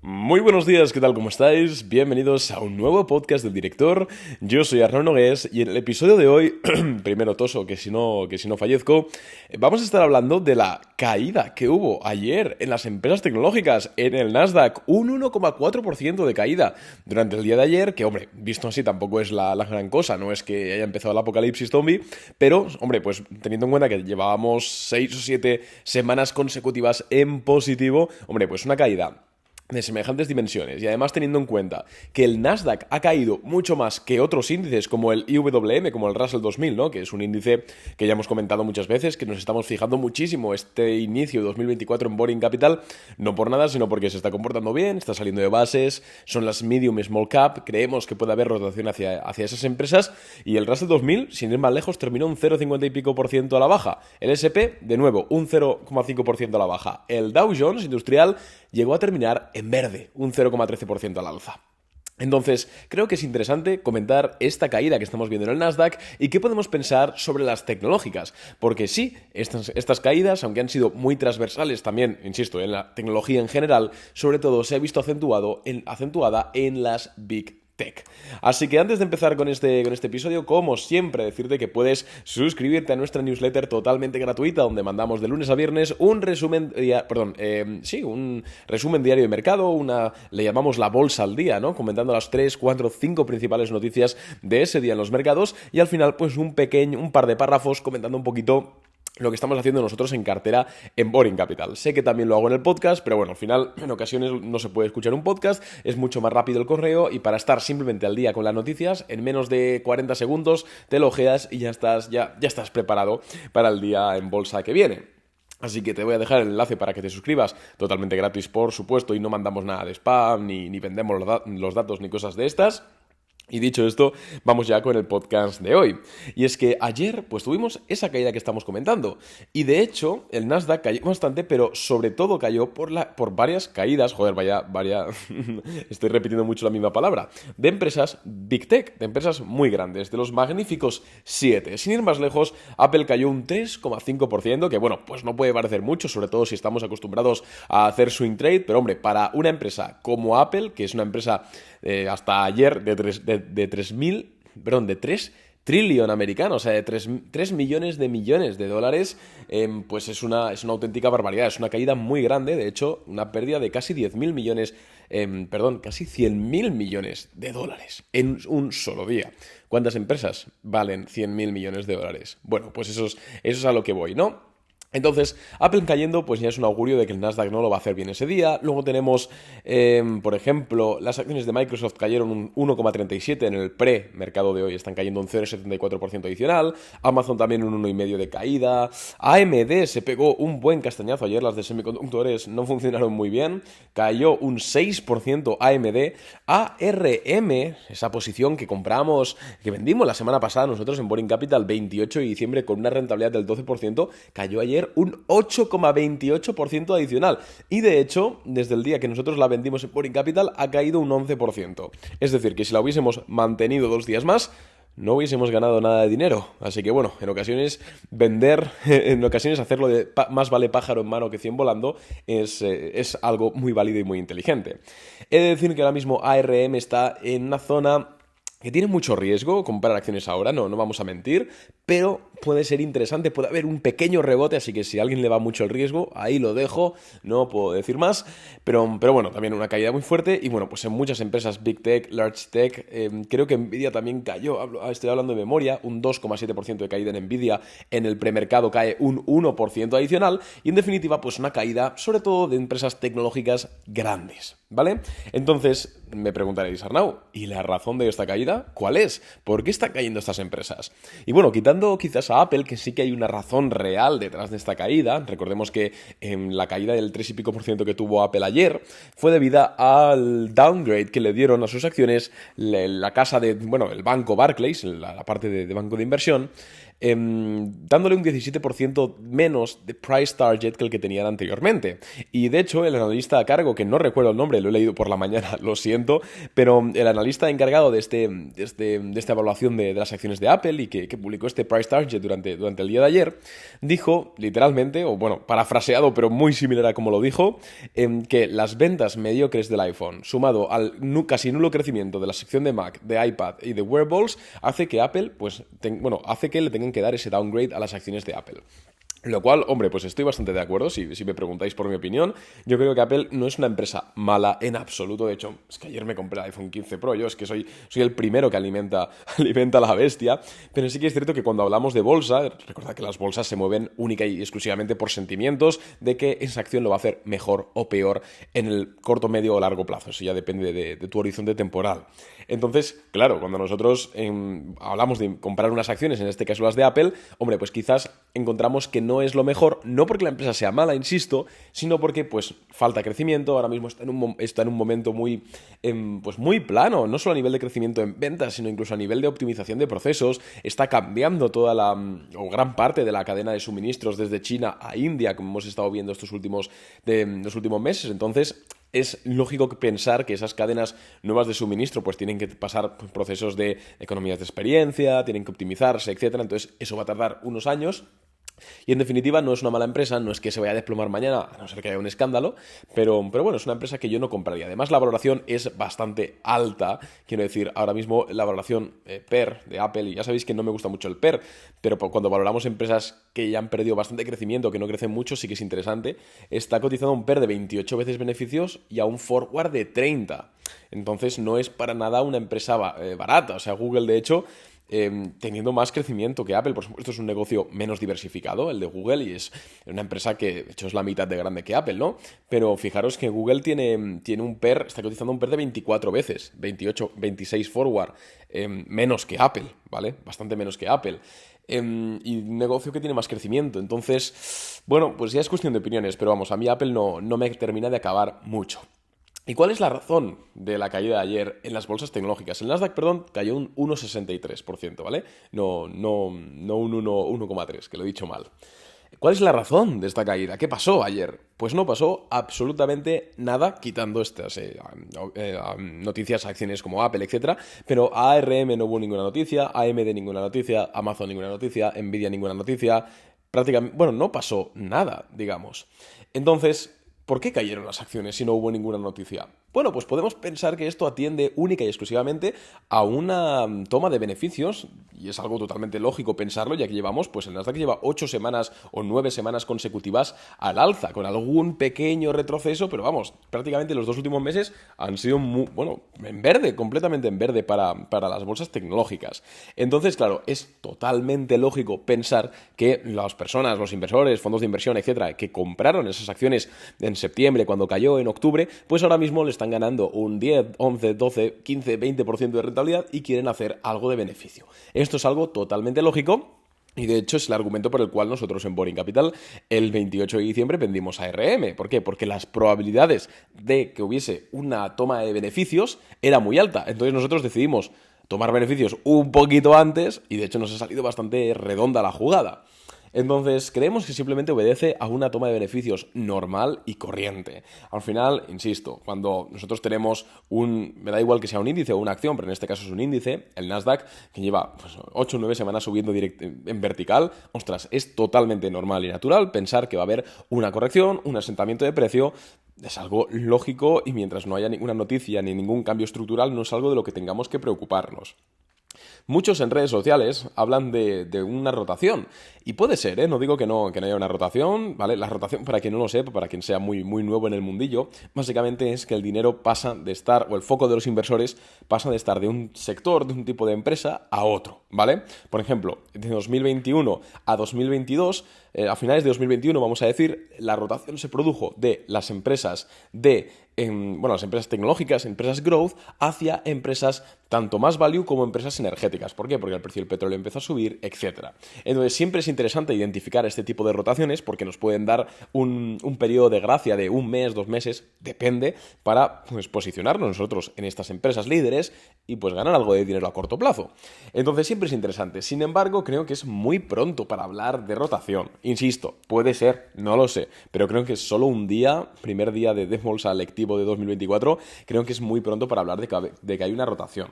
Muy buenos días, ¿qué tal? ¿Cómo estáis? Bienvenidos a un nuevo podcast del director. Yo soy Arnaud Nogués y en el episodio de hoy, primero toso que si no fallezco, vamos a estar hablando de la caída que hubo ayer en las empresas tecnológicas, en el Nasdaq, un 1,4% de caída durante el día de ayer, que hombre, visto así tampoco es la gran cosa, no es que haya empezado el apocalipsis zombie, pero hombre, pues teniendo en cuenta que llevábamos 6 o 7 semanas consecutivas en positivo, hombre, pues una caída de semejantes dimensiones y además teniendo en cuenta que el Nasdaq ha caído mucho más que otros índices como el IWM, como el Russell 2000, ¿no? Que es un índice que ya hemos comentado muchas veces, que nos estamos fijando muchísimo este inicio de 2024 en Boring Capital, no por nada, sino porque se está comportando bien, está saliendo de bases, son las medium small cap, creemos que puede haber rotación hacia esas empresas y el Russell 2000, sin ir más lejos, terminó un 0,50 y pico por ciento a la baja. El S&P, de nuevo, un 0,5% a la baja. El Dow Jones Industrial llegó a terminar en verde, un 0,13% al alza. Entonces, creo que es interesante comentar esta caída que estamos viendo en el Nasdaq y qué podemos pensar sobre las tecnológicas. Porque sí, estas caídas, aunque han sido muy transversales también, insisto, en la tecnología en general, sobre todo se ha visto acentuada en las Big Tech. Así que antes de empezar con este episodio, como siempre, decirte que puedes suscribirte a nuestra newsletter totalmente gratuita, donde mandamos de lunes a viernes un resumen diario de mercado, le llamamos la bolsa al día, ¿no? Comentando las 3, 4, 5 principales noticias de ese día en los mercados y al final, pues un par de párrafos comentando un poquito lo que estamos haciendo nosotros en cartera en Boring Capital. Sé que también lo hago en el podcast, pero bueno, al final en ocasiones no se puede escuchar un podcast, es mucho más rápido el correo y para estar simplemente al día con las noticias, en menos de 40 segundos te lo ojeas y ya estás preparado para el día en bolsa que viene. Así que te voy a dejar el enlace para que te suscribas, totalmente gratis por supuesto, y no mandamos nada de spam, ni vendemos los datos ni cosas de estas. Y dicho esto, vamos ya con el podcast de hoy. Y es que ayer pues tuvimos esa caída que estamos comentando. Y de hecho, el Nasdaq cayó bastante, pero sobre todo cayó por varias caídas, joder, vaya, estoy repitiendo mucho la misma palabra, de empresas Big Tech, de empresas muy grandes, de los magníficos 7. Sin ir más lejos, Apple cayó un 3,5%, que bueno, pues no puede parecer mucho, sobre todo si estamos acostumbrados a hacer swing trade, pero hombre, para una empresa como Apple, que es una empresa hasta ayer de 3 trillion americanos, o sea, de 3 millones de dólares, pues es una auténtica barbaridad, es una caída muy grande, de hecho, una pérdida de casi 10.000 millones, casi 100.000 millones de dólares en un solo día. ¿Cuántas empresas valen 100.000 millones de dólares? Bueno, pues eso es a lo que voy, ¿no? Entonces, Apple cayendo, pues ya es un augurio de que el Nasdaq no lo va a hacer bien ese día. Luego tenemos, por ejemplo, las acciones de Microsoft cayeron un 1,37 en el pre-mercado de hoy, están cayendo un 0,74% adicional. Amazon también un 1,5% de caída. AMD se pegó un buen castañazo ayer, las de semiconductores no funcionaron muy bien. Cayó un 6% AMD. ARM, esa posición que vendimos la semana pasada nosotros en Boring Capital, 28 de diciembre, con una rentabilidad del 12%, cayó ayer un 8,28% adicional. Y de hecho, desde el día que nosotros la vendimos en Boring Capital, ha caído un 11%. Es decir, que si la hubiésemos mantenido 2 días más, no hubiésemos ganado nada de dinero. Así que bueno, en ocasiones hacerlo de más vale pájaro en mano que 100 volando es algo muy válido y muy inteligente. He de decir que ahora mismo ARM está en una zona que tiene mucho riesgo comprar acciones ahora, no vamos a mentir, pero puede ser interesante, puede haber un pequeño rebote, así que si a alguien le va mucho el riesgo, ahí lo dejo, no puedo decir más, pero bueno, también una caída muy fuerte, y bueno, pues en muchas empresas Big Tech, Large Tech, creo que Nvidia también cayó, estoy hablando de memoria, un 2,7% de caída en Nvidia, en el premercado cae un 1% adicional, y en definitiva, pues una caída, sobre todo de empresas tecnológicas grandes, ¿vale? Entonces, me preguntaréis, Arnau, ¿y la razón de esta caída cuál es? ¿Por qué están cayendo estas empresas? Y bueno, quitando quizás a Apple, que sí que hay una razón real detrás de esta caída, recordemos que la caída del 3 y pico por ciento que tuvo Apple ayer fue debida al downgrade que le dieron a sus acciones el banco Barclays, la parte de banco de inversión, dándole un 17% menos de price target que el que tenían anteriormente. Y de hecho, el analista a cargo, que no recuerdo el nombre, lo he leído por la mañana, lo siento, pero el analista encargado de esta evaluación de las acciones de Apple y que publicó este price target durante el día de ayer, dijo literalmente, o bueno, parafraseado, pero muy similar a como lo dijo, que las ventas mediocres del iPhone, sumado al casi nulo crecimiento de la sección de Mac, de iPad y de wearables, hace que Apple, hace que le tengan que dar ese downgrade a las acciones de Apple. Lo cual, hombre, pues estoy bastante de acuerdo, si me preguntáis por mi opinión. Yo creo que Apple no es una empresa mala en absoluto. De hecho, es que ayer me compré el iPhone 15 Pro. Yo es que soy el primero que alimenta a la bestia. Pero sí que es cierto que cuando hablamos de bolsa, recordad que las bolsas se mueven única y exclusivamente por sentimientos de que esa acción lo va a hacer mejor o peor en el corto, medio o largo plazo. Eso ya depende de tu horizonte temporal. Entonces, claro, cuando nosotros hablamos de comprar unas acciones, en este caso las de Apple, hombre, pues quizás encontramos que no es lo mejor, no porque la empresa sea mala, insisto, sino porque pues falta crecimiento, ahora mismo está en un momento muy plano, no solo a nivel de crecimiento en ventas, sino incluso a nivel de optimización de procesos, está cambiando o gran parte de la cadena de suministros desde China a India, como hemos estado viendo los últimos meses. Entonces es lógico pensar que esas cadenas nuevas de suministro pues tienen que pasar por procesos de economías de experiencia, tienen que optimizarse, etcétera. Entonces eso va a tardar unos años. Y en definitiva no es una mala empresa, no es que se vaya a desplomar mañana, a no ser que haya un escándalo, pero bueno, es una empresa que yo no compraría. Además, la valoración es bastante alta, quiero decir, ahora mismo la valoración PER de Apple, y ya sabéis que no me gusta mucho el PER, pero cuando valoramos empresas que ya han perdido bastante crecimiento, que no crecen mucho, sí que es interesante, está cotizando un PER de 28 veces beneficios y a un forward de 30. Entonces no es para nada una empresa barata, o sea, Google de hecho teniendo más crecimiento que Apple. Por supuesto, es un negocio menos diversificado, el de Google, y es una empresa que, de hecho, es la mitad de grande que Apple, ¿no? Pero fijaros que Google tiene un PER, está cotizando un PER de 24 veces, 28, 26 forward, menos que Apple, ¿vale? Bastante menos que Apple. Y un negocio que tiene más crecimiento. Entonces, bueno, pues ya es cuestión de opiniones, pero vamos, a mí Apple no me termina de acabar mucho. ¿Y cuál es la razón de la caída de ayer en las bolsas tecnológicas? El Nasdaq, perdón, cayó un 1,63%, ¿vale? No un 1,3%, que lo he dicho mal. ¿Cuál es la razón de esta caída? ¿Qué pasó ayer? Pues no pasó absolutamente nada, quitando estas noticias, acciones como Apple, etc. Pero a ARM no hubo ninguna noticia, AMD ninguna noticia, Amazon ninguna noticia, Nvidia ninguna noticia. Prácticamente, bueno, no pasó nada, digamos. Entonces, ¿por qué cayeron las acciones si no hubo ninguna noticia? Bueno, pues podemos pensar que esto atiende única y exclusivamente a una toma de beneficios, y es algo totalmente lógico pensarlo, ya que llevamos, pues el Nasdaq lleva 8 semanas o 9 semanas consecutivas al alza, con algún pequeño retroceso, pero vamos, prácticamente los 2 últimos meses han sido en verde, completamente en verde para las bolsas tecnológicas. Entonces, claro, es totalmente lógico pensar que las personas, los inversores, fondos de inversión, etcétera, que compraron esas acciones en septiembre, cuando cayó en octubre, pues ahora mismo le están ganando un 10, 11, 12, 15, 20% de rentabilidad y quieren hacer algo de beneficio. Esto es algo totalmente lógico. Y de hecho es el argumento por el cual nosotros en Boring Capital el 28 de diciembre vendimos a ARM. ¿Por qué? Porque las probabilidades de que hubiese una toma de beneficios era muy alta. Entonces nosotros decidimos tomar beneficios un poquito antes y de hecho nos ha salido bastante redonda la jugada. Entonces, creemos que simplemente obedece a una toma de beneficios normal y corriente. Al final, insisto, cuando nosotros tenemos me da igual que sea un índice o una acción, pero en este caso es un índice, el Nasdaq, que lleva 8 o 9 semanas subiendo en vertical, ostras, es totalmente normal y natural pensar que va a haber una corrección, un asentamiento de precio. Es algo lógico y mientras no haya ninguna noticia ni ningún cambio estructural, no es algo de lo que tengamos que preocuparnos. Muchos en redes sociales hablan de una rotación. Y puede ser, ¿eh? No digo que no haya una rotación, ¿vale? La rotación, para quien no lo sepa, para quien sea muy, muy nuevo en el mundillo, básicamente es que el dinero pasa de estar, o el foco de los inversores pasa de estar de un sector, de un tipo de empresa, a otro, ¿vale? Por ejemplo, de 2021 a 2022, a finales de 2021, vamos a decir, la rotación se produjo de las empresas las empresas tecnológicas, empresas growth, hacia empresas tanto más value como empresas energéticas. ¿Por qué? Porque el precio del petróleo empezó a subir, etc. Entonces siempre es interesante identificar este tipo de rotaciones porque nos pueden dar un periodo de gracia de 1 mes, 2 meses, depende, para posicionarnos nosotros en estas empresas líderes y ganar algo de dinero a corto plazo. Entonces siempre es interesante. Sin embargo, creo que es muy pronto para hablar de rotación. Insisto, puede ser, no lo sé, pero creo que es solo un día, primer día de bolsa lectivo de 2024, creo que es muy pronto para hablar de que hay una rotación.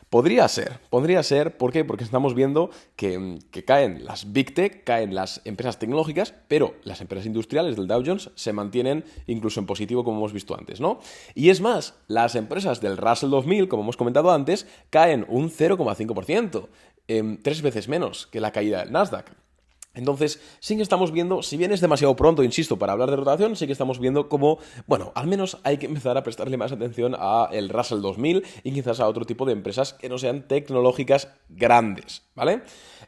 Podría ser, ¿por qué? Porque estamos viendo que caen las Big Tech, caen las empresas tecnológicas, pero las empresas industriales del Dow Jones se mantienen incluso en positivo, como hemos visto antes, ¿no? Y es más, las empresas del Russell 2000, como hemos comentado antes, caen un 0,5%, 3 veces menos que la caída del Nasdaq. Entonces, sí que estamos viendo, si bien es demasiado pronto, insisto, para hablar de rotación, sí que estamos viendo cómo, al menos hay que empezar a prestarle más atención a el Russell 2000 y quizás a otro tipo de empresas que no sean tecnológicas grandes, ¿vale?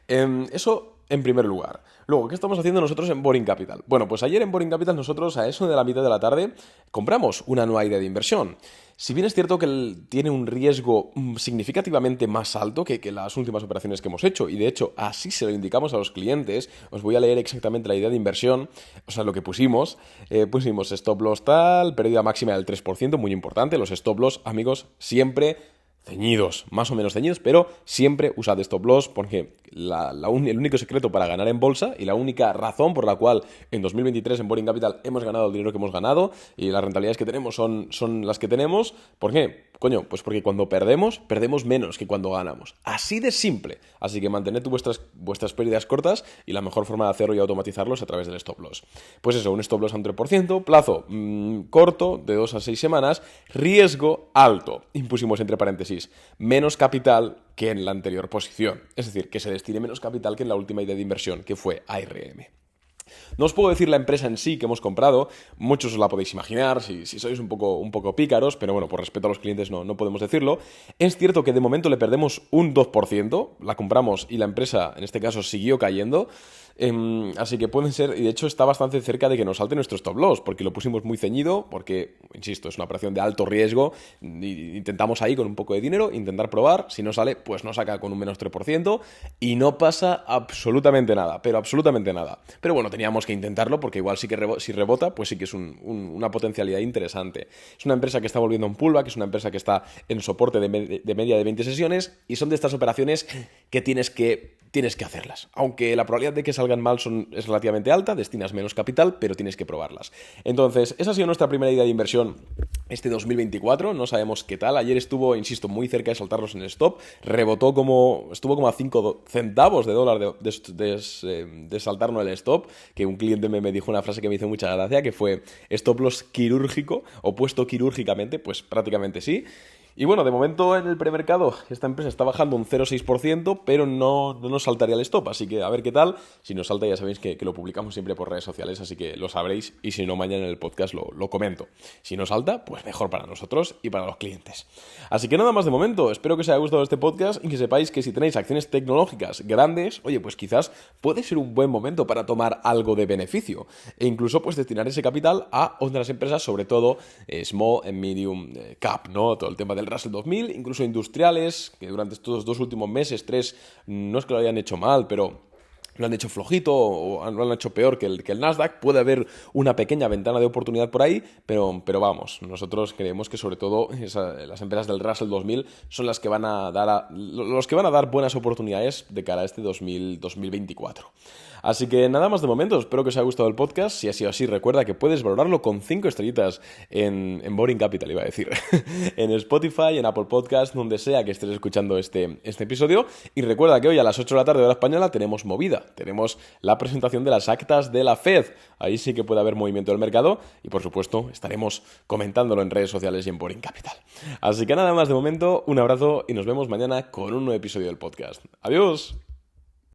Eso en primer lugar. Luego, ¿qué estamos haciendo nosotros en Boring Capital? Bueno, pues ayer en Boring Capital nosotros a eso de la mitad de la tarde compramos una nueva idea de inversión. Si bien es cierto que tiene un riesgo significativamente más alto que las últimas operaciones que hemos hecho, y de hecho así se lo indicamos a los clientes, os voy a leer exactamente la idea de inversión, o sea, lo que pusimos stop loss tal, pérdida máxima del 3%, muy importante, los stop loss, amigos, siempre ceñidos, más o menos ceñidos, pero siempre usad stop loss porque el único secreto para ganar en bolsa y la única razón por la cual en 2023 en Boring Capital hemos ganado el dinero que hemos ganado y las rentabilidades que tenemos son las que tenemos. ¿Por qué? Coño, pues porque cuando perdemos menos que cuando ganamos. Así de simple. Así que mantened vuestras pérdidas cortas y la mejor forma de hacerlo y automatizarlo es a través del stop loss. Pues eso, un stop loss a un 3%, plazo corto, de 2 a 6 semanas, riesgo alto. Impusimos entre paréntesis, menos capital que en la anterior posición. Es decir, que se destine menos capital que en la última idea de inversión, que fue ARM. No os puedo decir la empresa en sí que hemos comprado, muchos os la podéis imaginar si sois un poco pícaros, pero bueno, por respeto a los clientes no podemos decirlo. Es cierto que de momento le perdemos un 2%, la compramos y la empresa en este caso siguió cayendo, así que pueden ser, y de hecho está bastante cerca de que nos salte nuestro stop loss, porque lo pusimos muy ceñido, porque, insisto, es una operación de alto riesgo, y intentamos ahí con un poco de dinero, intentar probar, si no sale, pues nos saca con un menos 3%, y no pasa absolutamente nada, pero absolutamente nada. Pero bueno, teníamos que intentarlo, porque igual sí que si rebota, pues sí que es una potencialidad interesante. Es una empresa que está volviendo a un pullback, es una empresa que está en soporte de media de 20 sesiones, y son de estas operaciones que tienes que hacerlas. Aunque la probabilidad de que salgan mal es relativamente alta, destinas menos capital, pero tienes que probarlas. Entonces, esa ha sido nuestra primera idea de inversión este 2024, no sabemos qué tal. Ayer estuvo, insisto, muy cerca de saltarnos en el stop, estuvo como a 5 centavos de dólar de saltarnos el stop, que un cliente me dijo una frase que me hizo mucha gracia, que fue stop loss quirúrgico, o puesto quirúrgicamente, pues prácticamente sí. Y bueno, de momento en el premercado esta empresa está bajando un 0,6%, pero no nos saltaría el stop, así que a ver qué tal. Si nos salta ya sabéis que lo publicamos siempre por redes sociales, así que lo sabréis y si no mañana en el podcast lo comento. Si no salta, pues mejor para nosotros y para los clientes. Así que nada más de momento, espero que os haya gustado este podcast y que sepáis que si tenéis acciones tecnológicas grandes, oye, pues quizás puede ser un buen momento para tomar algo de beneficio e incluso pues destinar ese capital a otras empresas, sobre todo small and medium cap, ¿no? Todo el tema del Russell 2000, incluso industriales, que durante estos 2 últimos meses, 3, no es que lo hayan hecho mal, pero lo han hecho flojito o lo han hecho peor que el Nasdaq. Puede haber una pequeña ventana de oportunidad por ahí, pero vamos, nosotros creemos que sobre todo las empresas del Russell 2000 son las que van a dar buenas oportunidades de cara a este 2024. Así que nada más de momento, espero que os haya gustado el podcast. Si ha sido así, recuerda que puedes valorarlo con 5 estrellitas en Boring Capital, iba a decir, en Spotify, en Apple Podcast, donde sea que estés escuchando este episodio. Y recuerda que hoy a las 8 de la tarde hora española tenemos movida, tenemos la presentación de las actas de la Fed. Ahí sí que puede haber movimiento del mercado y por supuesto estaremos comentándolo en redes sociales y en Boring Capital. Así que nada más de momento, un abrazo y nos vemos mañana con un nuevo episodio del podcast. ¡Adiós!